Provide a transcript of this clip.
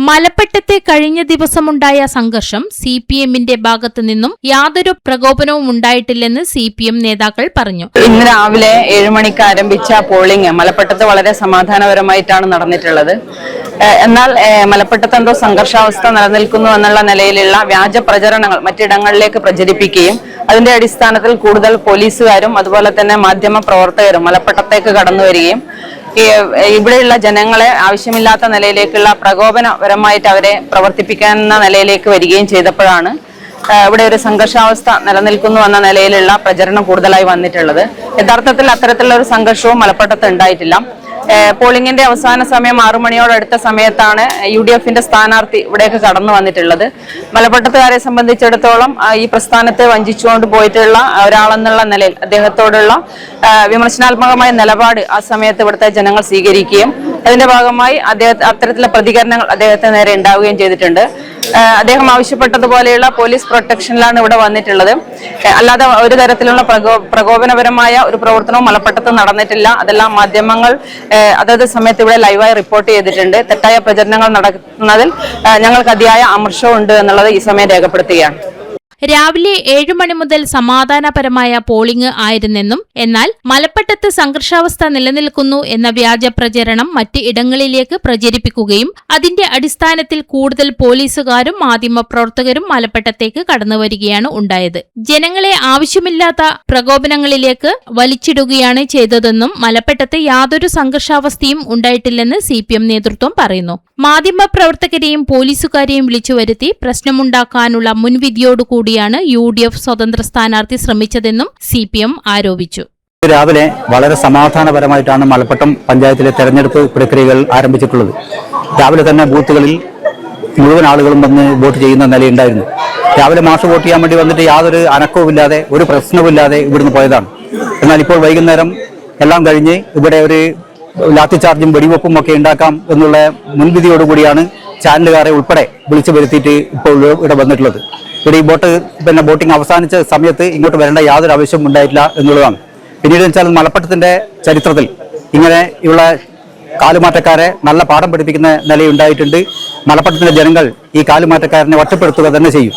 മലപ്പട്ടത്തെ കഴിഞ്ഞ ദിവസമുണ്ടായ സംഘർഷം സിപിഎമ്മിന്റെ ഭാഗത്തു നിന്നും യാതൊരു പ്രകോപനവും ഉണ്ടായിട്ടില്ലെന്ന് സിപിഎം നേതാക്കൾ പറഞ്ഞു. ഇന്ന് രാവിലെ 7 മണിക്ക് ആരംഭിച്ച പോളിംഗ് മലപ്പട്ടത്ത് വളരെ സമാധാനപരമായിട്ടാണ് നടന്നിട്ടുള്ളത്. എന്നാൽ മലപ്പട്ടത്ത് എന്തോ സംഘർഷാവസ്ഥ നിലനിൽക്കുന്നു എന്നുള്ള നിലയിലുള്ള വ്യാജ പ്രചരണങ്ങൾ മറ്റിടങ്ങളിലേക്ക് പ്രചരിപ്പിക്കുകയും അതിന്റെ അടിസ്ഥാനത്തിൽ കൂടുതൽ പോലീസുകാരും അതുപോലെ തന്നെ മാധ്യമ പ്രവർത്തകരും മലപ്പട്ടത്തേക്ക് കടന്നു വരികയും ഇവിടെയുള്ള ജനങ്ങളെ ആവശ്യമില്ലാത്ത നിലയിലേക്കുള്ള പ്രകോപനപരമായിട്ട് അവരെ പ്രവർത്തിപ്പിക്കുന്ന നിലയിലേക്ക് വരികയും ചെയ്തപ്പോഴാണ് ഇവിടെ ഒരു സംഘർഷാവസ്ഥ നിലനിൽക്കുന്നു എന്ന നിലയിലുള്ള പ്രചരണം കൂടുതലായി വന്നിട്ടുള്ളത്. യഥാർത്ഥത്തിൽ അത്തരത്തിലുള്ള ഒരു സംഘർഷവും മലപ്പട്ടത്ത് ഉണ്ടായിട്ടില്ല. പോളിംഗിന്റെ അവസാന സമയം 6 മണിയോടടുത്ത സമയത്താണ് UDFന്റെ സ്ഥാനാർത്ഥി ഇവിടേക്ക് കടന്നു വന്നിട്ടുള്ളത്. മലപ്പട്ടത്തുകാരെ സംബന്ധിച്ചിടത്തോളം ഈ പ്രസ്ഥാനത്തെ വഞ്ചിച്ചുകൊണ്ട് പോയിട്ടുള്ള ഒരാളെന്നുള്ള നിലയിൽ അദ്ദേഹത്തോടുള്ള വിമർശനാത്മകമായ നിലപാട് ആ സമയത്ത് ഇവിടുത്തെ ജനങ്ങൾ സ്വീകരിക്കുകയും അതിന്റെ ഭാഗമായി അത്തരത്തിലുള്ള പ്രതികരണങ്ങൾ അദ്ദേഹത്തിന് നേരെ ഉണ്ടാവുകയും ചെയ്തിട്ടുണ്ട്. അദ്ദേഹം ആവശ്യപ്പെട്ടതുപോലെയുള്ള പോലീസ് പ്രൊട്ടക്ഷനിലാണ് ഇവിടെ വന്നിട്ടുള്ളത്. അല്ലാതെ ഒരു തരത്തിലുള്ള പ്രകോപനപരമായ ഒരു പ്രവർത്തനവും മലപ്പട്ടത്ത് നടന്നിട്ടില്ല. അതെല്ലാം മാധ്യമങ്ങൾ അതത് സമയത്ത് ഇവിടെ ലൈവായി റിപ്പോർട്ട് ചെയ്തിട്ടുണ്ട്. തെറ്റായ പ്രചരണങ്ങൾ നടത്തുന്നതിൽ ഞങ്ങൾക്ക് അതിയായ അമർഷമുണ്ട് എന്നുള്ളത് ഈ സമയം രേഖപ്പെടുത്തുകയാണ്. രാവിലെ 7 മണി മുതൽ സമാധാനപരമായ പോളിംഗ് ആയിരുന്നെന്നും എന്നാൽ മലപ്പട്ടത്ത് സംഘർഷാവസ്ഥ നിലനിൽക്കുന്നു എന്ന വ്യാജ പ്രചരണം മറ്റ് ഇടങ്ങളിലേക്ക് പ്രചരിപ്പിക്കുകയും അതിന്റെ അടിസ്ഥാനത്തിൽ കൂടുതൽ പോലീസുകാരും മാധ്യമപ്രവർത്തകരും മലപ്പട്ടത്തേക്ക് കടന്നുവരികയാണ് ഉണ്ടായത്. ജനങ്ങളെ ആവശ്യമില്ലാത്ത പ്രകോപനങ്ങളിലേക്ക് വലിച്ചിടുകയാണ് ചെയ്തതെന്നും മലപ്പട്ടത്ത് യാതൊരു സംഘർഷാവസ്ഥയും ഉണ്ടായിട്ടില്ലെന്ന് CPM നേതൃത്വം പറയുന്നു. മാധ്യമപ്രവർത്തകരെയും പോലീസുകാരെയും വിളിച്ചുവരുത്തി പ്രശ്നമുണ്ടാക്കാനുള്ള മുൻവിധിയോടുകൂടി UDF സ്വതന്ത്ര സ്ഥാനാർത്ഥി ശ്രമിച്ചതെന്നും CPM ആരോപിച്ചു. രാവിലെ വളരെ സമാധാനപരമായിട്ടാണ് മലപ്പട്ടം പഞ്ചായത്തിലെ തെരഞ്ഞെടുപ്പ് പ്രക്രിയകൾ ആരംഭിച്ചിട്ടുള്ളത്. രാവിലെ തന്നെ ബൂത്തുകളിൽ മുഴുവൻ ആളുകളും വന്ന് വോട്ട് ചെയ്യുന്ന നിലയുണ്ടായിരുന്നു. രാവിലെ മാഷ് വോട്ട് ചെയ്യാൻ വേണ്ടി വന്നിട്ട് യാതൊരു അനക്കവുമില്ലാതെ ഒരു പ്രശ്നവുമില്ലാതെ ഇവിടുന്ന് പോയതാണ്. എന്നാൽ ഇപ്പോൾ വൈകുന്നേരം എല്ലാം കഴിഞ്ഞ് ഇവിടെ ഒരു ലാത്തി ചാർജും വെടിവെപ്പും ഒക്കെ ഉണ്ടാക്കാം എന്നുള്ള മുൻവിധിയോടുകൂടിയാണ് ചാനലുകാരെ ഉൾപ്പെടെ വിളിച്ചു വരുത്തിയിട്ട് ഇപ്പോൾ ഇവിടെ വന്നിട്ടുള്ളത്. ഇവിടെ ഈ ബോട്ടിംഗ് അവസാനിച്ച സമയത്ത് ഇങ്ങോട്ട് വരേണ്ട യാതൊരു ആവശ്യവും ഉണ്ടായിട്ടില്ല എന്നുള്ളതാണ്. പിന്നീട് വെച്ചാൽ മലപ്പട്ടത്തിന്റെ ചരിത്രത്തിൽ ഇങ്ങനെയുള്ള കാലുമാറ്റക്കാരെ നല്ല പാഠം പഠിപ്പിക്കുന്ന നിലയുണ്ടായിട്ടുണ്ട്. മലപ്പട്ടത്തിന്റെ ജനങ്ങൾ ഈ കാലുമാറ്റക്കാരനെ ഒറ്റപ്പെടുത്തുക തന്നെ ചെയ്യും.